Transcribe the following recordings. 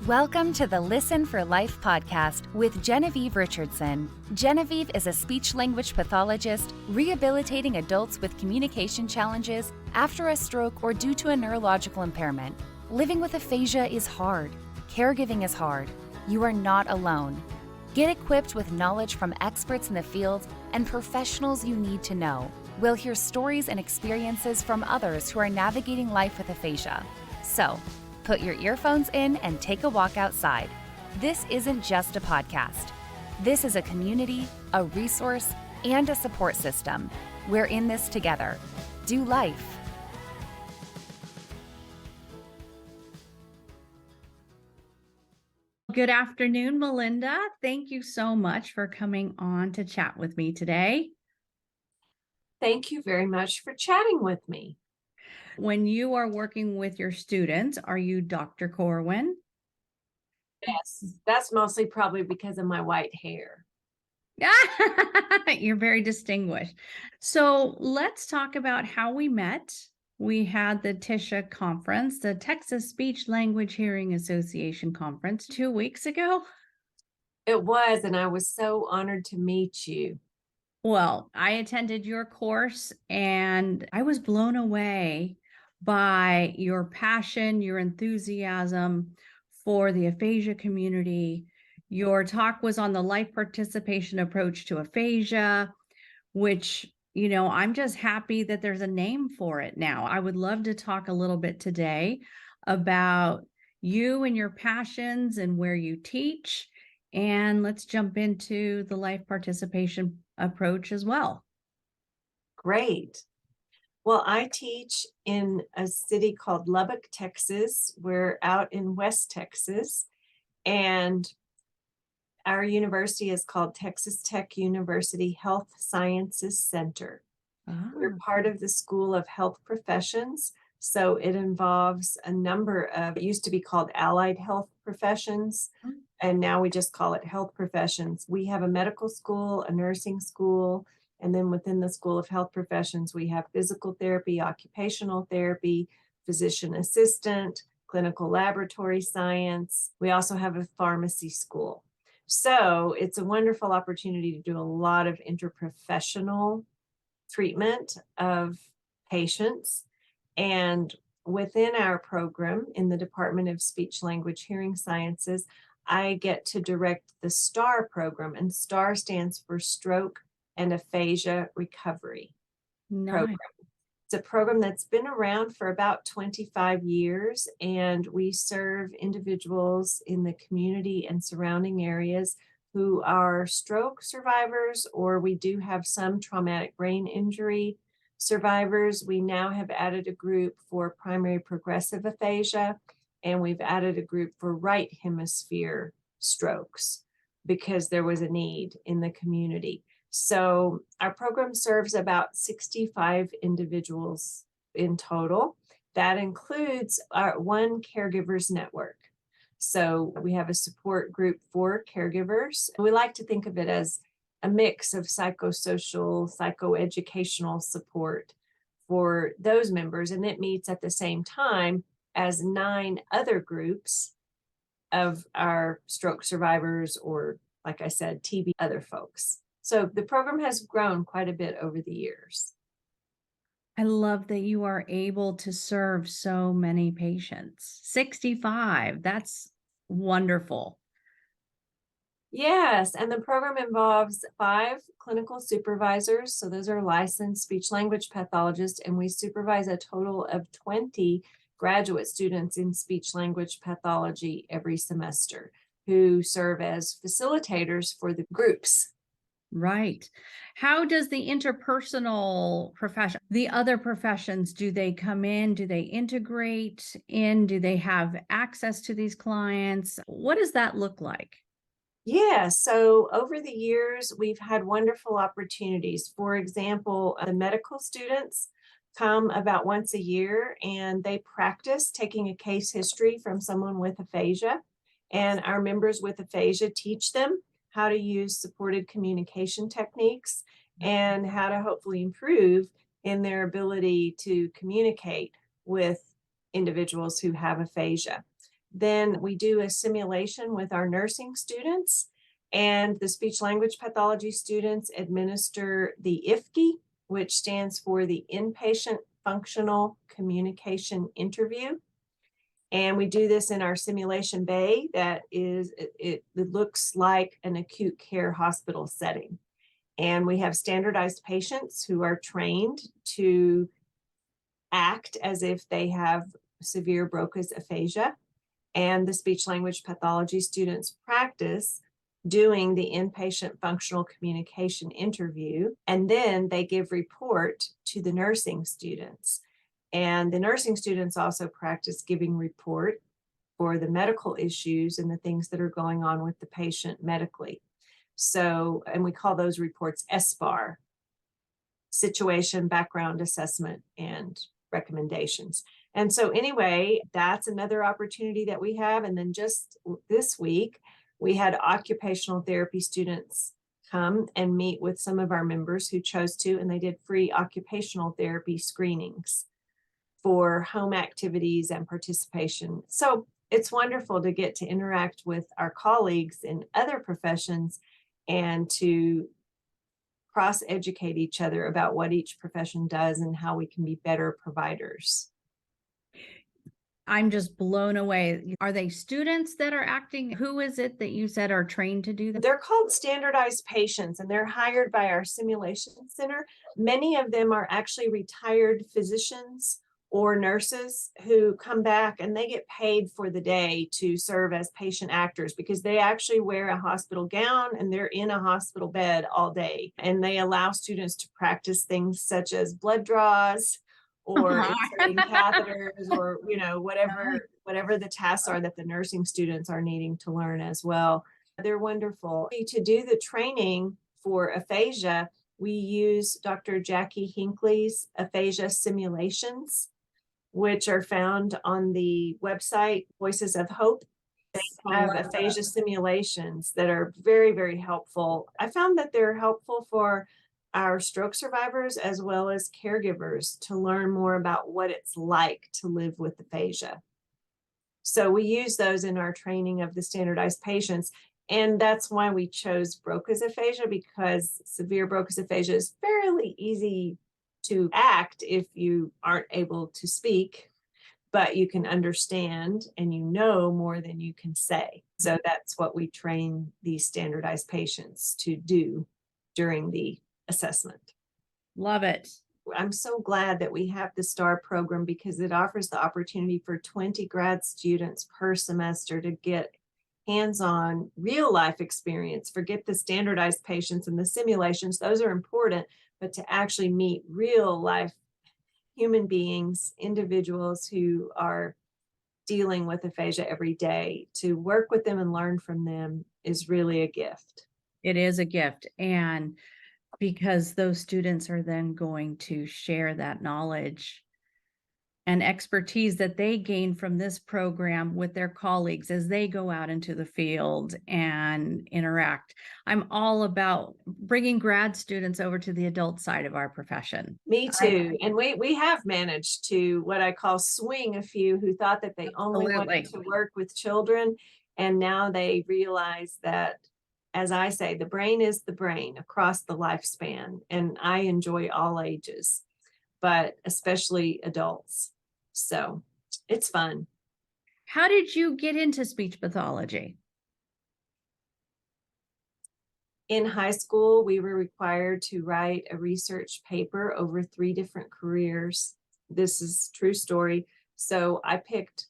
Welcome to the Listen for Life podcast with Genevieve Richardson. Genevieve is a speech-language pathologist rehabilitating adults with communication challenges after a stroke or due to a neurological impairment. Living with aphasia is hard. Caregiving is hard. You are not alone. Get equipped with knowledge from experts in the field and professionals you need to know. We'll hear stories and experiences from others who are navigating life with aphasia. So, put your earphones in and take a walk outside. This isn't just a podcast. This is a community, a resource, and a support system. We're in this together. Do life. Good afternoon, Melinda. Thank you so much for coming on to chat with me today. Thank you very much for chatting with me. When you are working with your students, are you Dr. Corwin? Yes, that's mostly probably because of my white hair. You're very distinguished. So let's talk about how we met. We had the TISHA conference, the Texas Speech Language Hearing Association conference 2 weeks ago. It was, and I was so honored to meet you. Well, I attended your course and I was blown away by your passion, your enthusiasm for the aphasia community. Your talk was on the life participation approach to aphasia, which, I'm just happy that there's a name for it now. I would love to talk a little bit today about you and your passions and where you teach. And let's jump into the life participation approach as well. Great. Well, I teach in a city called Lubbock, Texas. We're out in West Texas, and our university is called Texas Tech University Health Sciences Center. We're part of the School of Health Professions, so it involves a number of, it used to be called allied health professions, and now we just call it health professions. We have a medical school, a nursing school, and then within the School of Health Professions, we have physical therapy, occupational therapy, physician assistant, clinical laboratory science. We also have a pharmacy school. So it's a wonderful opportunity to do a lot of interprofessional treatment of patients. And within our program in the Department of Speech Language Hearing Sciences, I get to direct the STAR program, and STAR stands for Stroke and Aphasia Recovery program. It's a program that's been around for about 25 years, and we serve individuals in the community and surrounding areas who are stroke survivors, or we do have some traumatic brain injury survivors. We now have added a group for primary progressive aphasia, and we've added a group for right hemisphere strokes because there was a need in the community. So our program serves about 65 individuals in total. That includes our one caregivers network. So we have a support group for caregivers. We like to think of it as a mix of psychosocial, psychoeducational support for those members. And it meets at the same time as 9 other groups of our stroke survivors, or like I said, TB other folks. So the program has grown quite a bit over the years. I love that you are able to serve so many patients. 65, that's wonderful. Yes, and the program involves 5 clinical supervisors. So those are licensed speech language pathologists, and we supervise a total of 20 graduate students in speech language pathology every semester who serve as facilitators for the groups. Right. How does the interpersonal profession, the other professions, do they come in? Do they integrate in? Do they have access to these clients? What does that look like? Yeah, so over the years, we've had wonderful opportunities. For example, the medical students come about once a year and they practice taking a case history from someone with aphasia. And our members with aphasia teach them how to use supported communication techniques and how to hopefully improve in their ability to communicate with individuals who have aphasia. Then we do a simulation with our nursing students, and the speech language pathology students administer the IFCI, which stands for the Inpatient Functional Communication Interview. And we do this in our simulation bay that is, it looks like an acute care hospital setting. And we have standardized patients who are trained to act as if they have severe Broca's aphasia. And the speech language pathology students practice doing the inpatient functional communication interview. And then they give report to the nursing students. And the nursing students also practice giving report for the medical issues and the things that are going on with the patient medically. So, and we call those reports SBAR, situation, background assessment, and recommendations. And so anyway, that's another opportunity that we have. And then just this week, we had occupational therapy students come and meet with some of our members who chose to, and they did free occupational therapy screenings for home activities and participation. So it's wonderful to get to interact with our colleagues in other professions and to cross-educate each other about what each profession does and how we can be better providers. I'm just blown away. Are they students that are acting? Who is it that you said are trained to do that? They're called standardized patients, and they're hired by our simulation center. Many of them are actually retired physicians or nurses who come back, and they get paid for the day to serve as patient actors because they actually wear a hospital gown and they're in a hospital bed all day. And they allow students to practice things such as blood draws or inserting catheters, or whatever the tasks are that the nursing students are needing to learn as well. They're wonderful. To do the training for aphasia, we use Dr. Jackie HINKLEY'S aphasia simulations, which are found on the website Voices of Hope. They have aphasia simulations that are very, very helpful. I found that they're helpful for our stroke survivors as well as caregivers to learn more about what it's like to live with aphasia. So we use those in our training of the standardized patients. And that's why we chose Broca's aphasia, because severe Broca's aphasia is fairly easy to act if you aren't able to speak, but you can understand and you know more than you can say. So that's what we train these standardized patients to do during the assessment. Love it. I'm so glad that we have the STAR program because it offers the opportunity for 20 grad students per semester to get hands-on real life experience. Forget the standardized patients and the simulations, those are important, but to actually meet real life human beings, individuals who are dealing with aphasia every day, to work with them and learn from them is really a gift. It is a gift. And because those students are then going to share that knowledge and expertise that they gain from this program with their colleagues as they go out into the field and interact. I'm all about bringing grad students over to the adult side of our profession. Me too. And we have managed to, what I call, swing a few who thought that they only wanted to work with children. And now they realize that, as I say, the brain is the brain across the lifespan. And I enjoy all ages, but especially adults. So it's fun. How did you get into speech pathology? In high school, we were required to write a research paper over 3 different careers. This is a true story. So I picked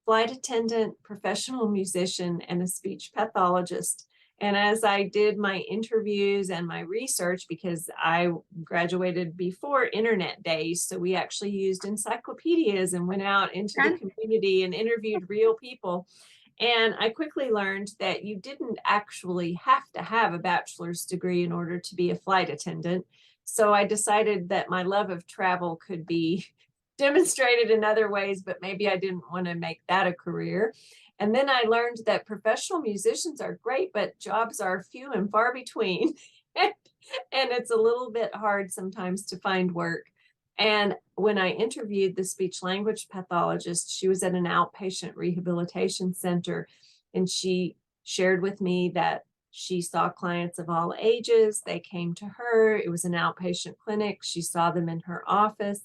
flight attendant, professional musician, and a speech pathologist. And as I did my interviews and my research, because I graduated before internet days, so we actually used encyclopedias and went out into the community and interviewed real people. And I quickly learned that you didn't actually have to have a bachelor's degree in order to be a flight attendant. So I decided that my love of travel could be demonstrated in other ways, but maybe I didn't want to make that a career. And then I learned that professional musicians are great, but jobs are few and far between. And it's a little bit hard sometimes to find work. And when I interviewed the speech language pathologist, she was at an outpatient rehabilitation center, and she shared with me that she saw clients of all ages. They came to her. It was an outpatient clinic. She saw them in her office.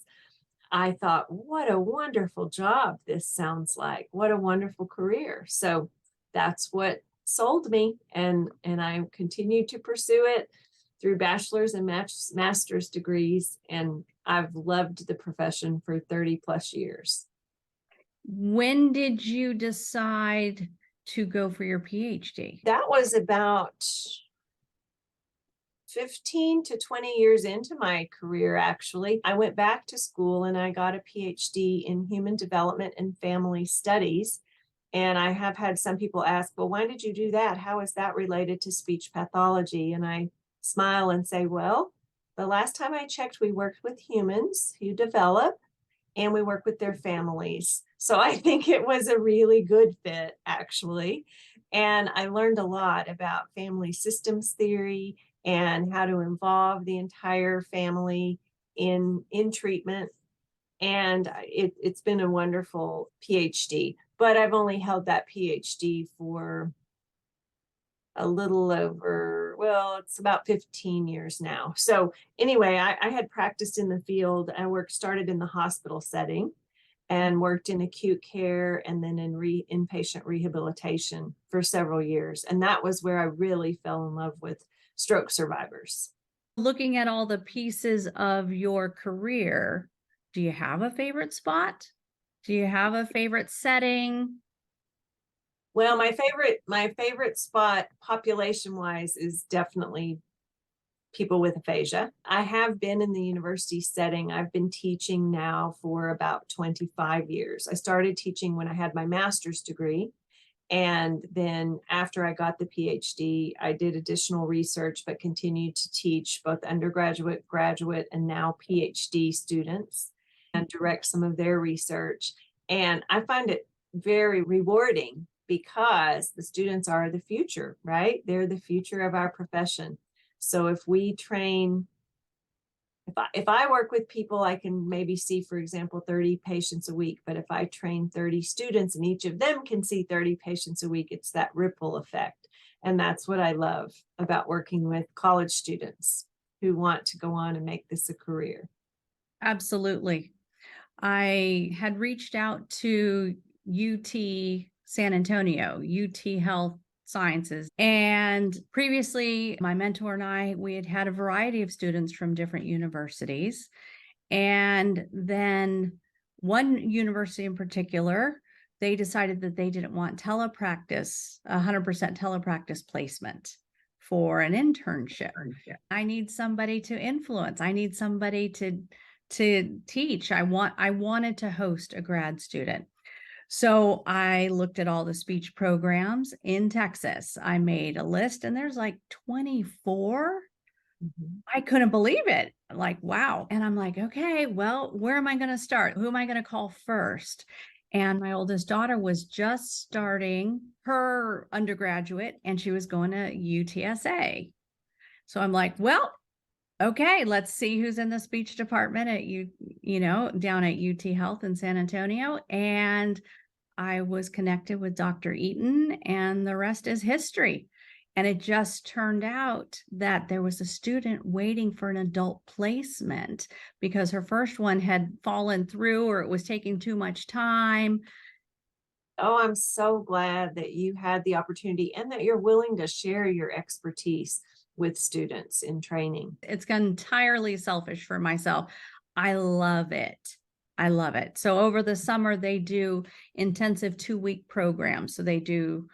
I thought, what a wonderful job this sounds like. What a wonderful career. So that's what sold me, and I continued to pursue it through bachelor's and master's degrees, and I've loved the profession for 30 plus years. When did you decide to go for your PhD? That was about 15 to 20 years into my career, actually. I went back to school and I got a PhD in human development and family studies. And I have had some people ask, well, why did you do that? How is that related to speech pathology? And I smile and say, well, the last time I checked, we worked with humans who develop, and we work with their families. So I think it was a really good fit, actually. And I learned a lot about family systems theory and how to involve the entire family in treatment. And it's been a wonderful PhD, but I've only held that PhD for a little over, well, it's about 15 years now. So anyway, I had practiced in the field. I started in the hospital setting and worked in acute care and then in inpatient rehabilitation for several years. And that was where I really fell in love with stroke survivors. Looking at all the pieces of your career, do you have a favorite spot? Do you have a favorite setting? Well, my favorite spot population wise is definitely people with aphasia. I have been in the university setting. I've been teaching now for about 25 years. I started teaching when I had my master's degree. And then after I got the PhD, I did additional research, but continued to teach both undergraduate, graduate, and now PhD students and direct some of their research. And I find it very rewarding because the students are the future, right? They're the future of our profession. So if we train, if I work with people, I can maybe see, for example, 30 patients a week. But if I train 30 students and each of them can see 30 patients a week, it's that ripple effect. And that's what I love about working with college students who want to go on and make this a career. Absolutely. I had reached out to UT San Antonio, UT Health Sciences. And previously, my mentor and I, we had had a variety of students from different universities. And then one university in particular, they decided that they didn't want telepractice, 100% telepractice placement for an internship. I need somebody to influence. I need somebody to teach. I wanted to host a grad student. So I looked at all the speech programs in Texas. I made a list and there's like 24. Mm-hmm. I couldn't believe it. Like, wow. And I'm like, okay, well, where am I going to start? Who am I going to call first? And my oldest daughter was just starting her undergraduate and she was going to UTSA. So I'm like, well, okay, let's see who's in the speech department at down at UT Health in San Antonio. And I was connected with Dr. Eaton, and the rest is history. And it just turned out that there was a student waiting for an adult placement because her first one had fallen through or it was taking too much time. Oh, I'm so glad that you had the opportunity and that you're willing to share your expertise with students in training. It's entirely selfish for myself. I love it. I love it. So over the summer, they do intensive 2-week programs. So they do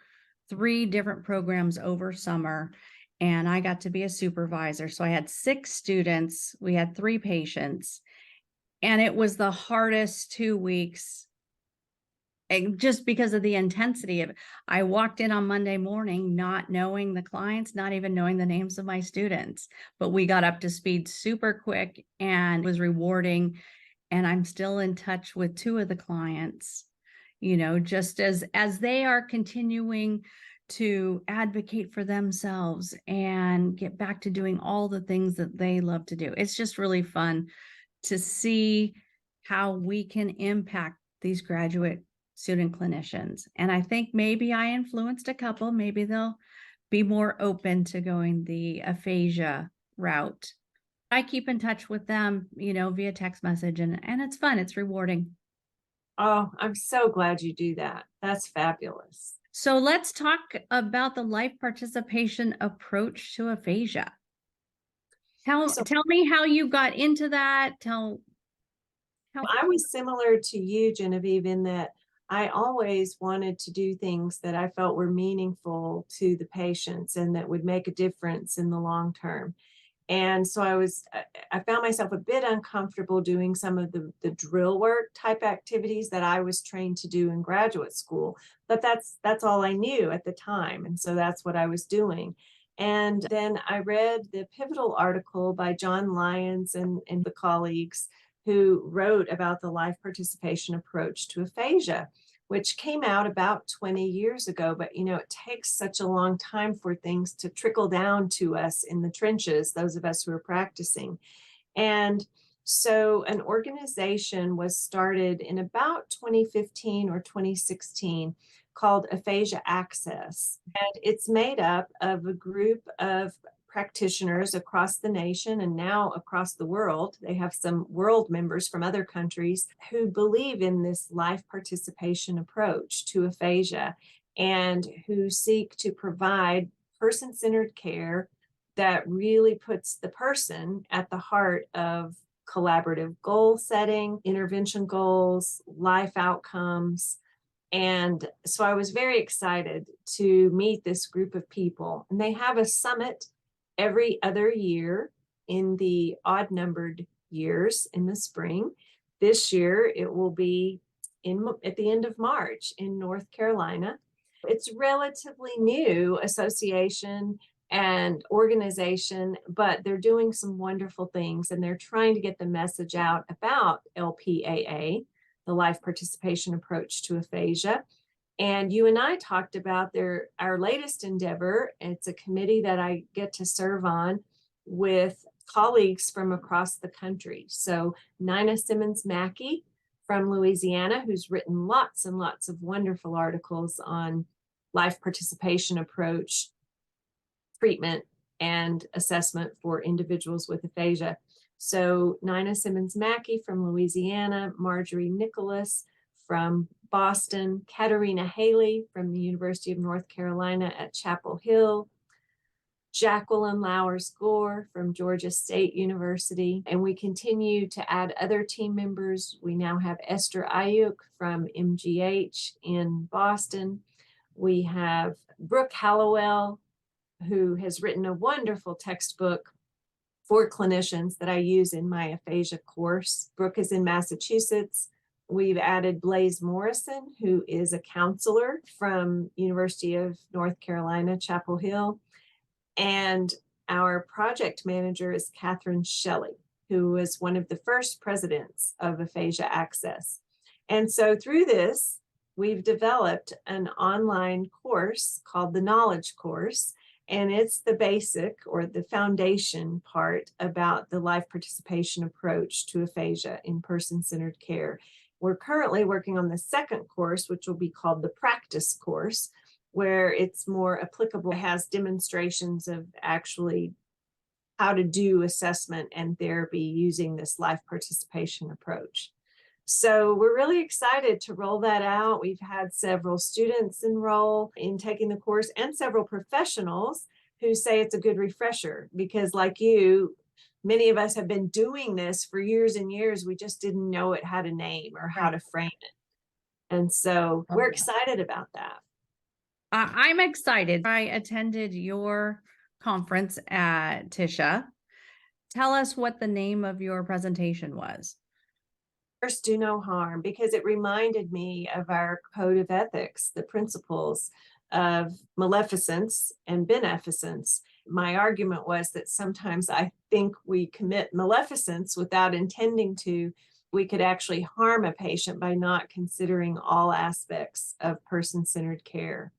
3 different programs over summer, and I got to be a supervisor. So I had 6 students. We had 3 patients, and it was the hardest 2 weeks just because of the intensity of it. I walked in on Monday morning, not knowing the clients, not even knowing the names of my students, but we got up to speed super quick and it was rewarding. And I'm still in touch with 2 of the clients, just as they are continuing to advocate for themselves and get back to doing all the things that they love to do. It's just really fun to see how we can impact these graduate student clinicians. And I think maybe I influenced a couple, maybe they'll be more open to going the aphasia route. I keep in touch with them, via text message, and it's fun. It's rewarding. Oh, I'm so glad you do that. That's fabulous. So let's talk about the life participation approach to aphasia. Tell me how you got into that. I was similar to you, Genevieve, in that I always wanted to do things that I felt were meaningful to the patients and that would make a difference in the long term. And so I found myself a bit uncomfortable doing some of the drill work type activities that I was trained to do in graduate school, but that's all I knew at the time. And so that's what I was doing. And then I read the pivotal article by John Lyons and the colleagues who wrote about the life participation approach to aphasia, which came out about 20 years ago. But, it takes such a long time for things to trickle down to us in the trenches, those of us who are practicing. And so an organization was started in about 2015 or 2016 called Aphasia Access. And it's made up of a group of practitioners across the nation and now across the world. They have some world members from other countries who believe in this life participation approach to aphasia and who seek to provide person-centered care that really puts the person at the heart of collaborative goal setting, intervention goals, life outcomes. And so I was very excited to meet this group of people. And they have a summit every other year in the odd-numbered years in the spring. This year, it will be at the end of March in North Carolina. It's relatively new association and organization, but they're doing some wonderful things, and they're trying to get the message out about LPAA, the life participation approach to aphasia. And you and I talked about our latest endeavor. It's a committee that I get to serve on with colleagues from across the country. So Nina Simmons Mackey from Louisiana, who's written lots and lots of wonderful articles on life participation approach, treatment, and assessment for individuals with aphasia. So Nina Simmons Mackey from Louisiana, Marjorie Nicholas from Boston, Katarina Haley from the University of North Carolina at Chapel Hill, Jacqueline Lowers Gore from Georgia State University, and we continue to add other team members. We now have Esther Ayuk from MGH in Boston. We have Brooke Hallowell, who has written a wonderful textbook for clinicians that I use in my aphasia course. Brooke is in Massachusetts. We've added Blaze Morrison, who is a counselor from University of North Carolina, Chapel Hill. And our project manager is Catherine Shelley, who was one of the first presidents of Aphasia Access. And so through this, we've developed an online course called the Knowledge Course. And it's the basic or the foundation part about the life participation approach to aphasia in person-centered care. We're currently working on the second course, which will be called the practice course, where it's more applicable. It has demonstrations of actually how to do assessment and therapy using this life participation approach. So we're really excited to roll that out. We've had several students enroll in taking the course and several professionals who say it's a good refresher because, like you, many of us have been doing this for years and years. We just didn't know it had a name or how to frame it. And so we're excited about that. I'm excited. I attended your conference at Tisha. Tell us what the name of your presentation was. First, do no harm, because it reminded me of our code of ethics, the principles of maleficence and beneficence. My argument was that sometimes I think we commit maleficence without intending to. We could actually harm a patient by not considering all aspects of person-centered care.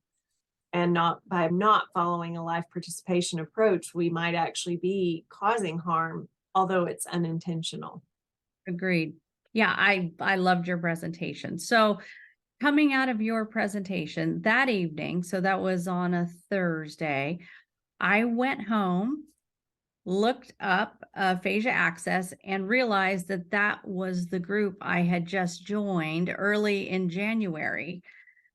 And by not following a life participation approach, we might actually be causing harm, although it's unintentional. Agreed. Yeah, I loved your presentation. So coming out of your presentation that evening, so that was on a Thursday, I went home, looked up Aphasia Access, and realized that that was the group I had just joined early in January.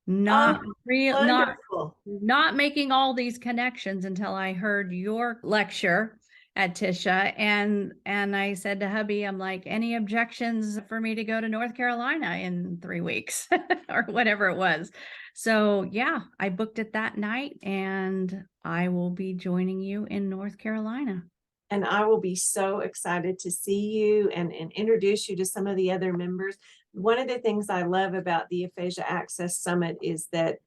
Not Oh, real, wonderful. not making all these connections until I heard your lecture at Tisha, and I said to hubby, I'm like, any objections for me to go to North Carolina in 3 weeks or whatever it was. So yeah, I booked it that night, and I will be joining you in North Carolina. And I will be so excited to see you and introduce you to some of the other members. One of the things I love about the Aphasia Access Summit is that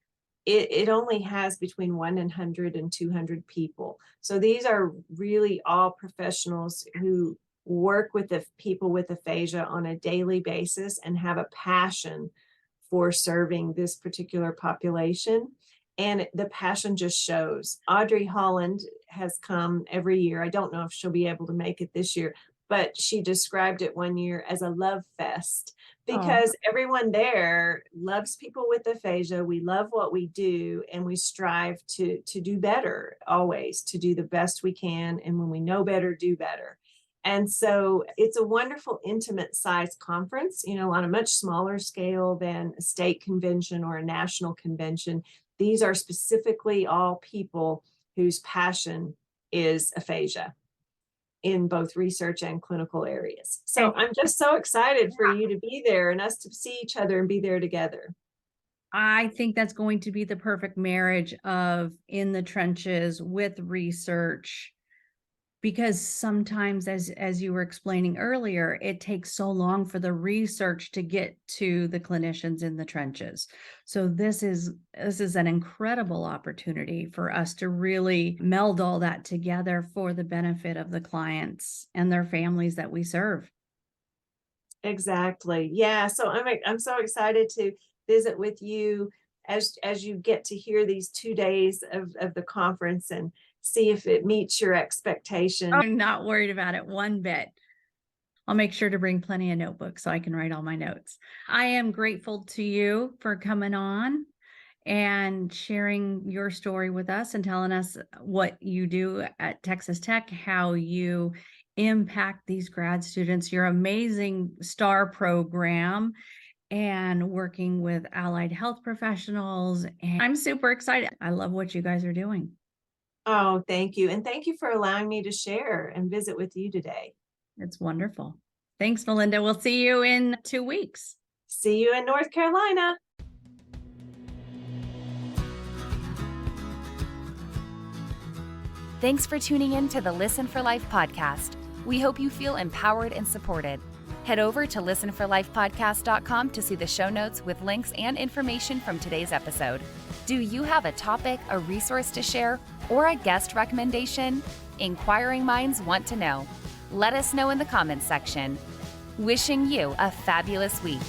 it only has between 100 and 200 people. So these are really all professionals who work with the people with aphasia on a daily basis and have a passion for serving this particular population. And the passion just shows. Audrey Holland has come every year. I don't know if she'll be able to make it this year, but she described it one year as a love fest because everyone there loves people with aphasia. We love what we do, and we strive to do better, always to do the best we can. And when we know better, do better. And so it's a wonderful, intimate size conference, on a much smaller scale than a state convention or a national convention. These are specifically all people whose passion is aphasia in both research and clinical areas. So I'm just so excited for you to be there and us to see each other and be there together. I think that's going to be the perfect marriage of in the trenches with research, because sometimes, as you were explaining earlier, it takes so long for the research to get to the clinicians in the trenches. So this is an incredible opportunity for us to really meld all that together for the benefit of the clients and their families that we serve. Exactly. Yeah. So I'm so excited to visit with you as you get to hear these 2 days of the conference and see if it meets your expectation. I'm not worried about it one bit. I'll make sure to bring plenty of notebooks so I can write all my notes. I am grateful to you for coming on and sharing your story with us and telling us what you do at Texas Tech, how you impact these grad students, your amazing STAR program, and working with allied health professionals. And I'm super excited. I love what you guys are doing. Oh, thank you. And thank you for allowing me to share and visit with you today. It's wonderful. Thanks, Melinda. We'll see you in 2 weeks. See you in North Carolina. Thanks for tuning in to the Listen for Life podcast. We hope you feel empowered and supported. Head over to listenforlifepodcast.com to see the show notes with links and information from today's episode. Do you have a topic, a resource to share, or a guest recommendation? Inquiring minds want to know. Let us know in the comments section. Wishing you a fabulous week.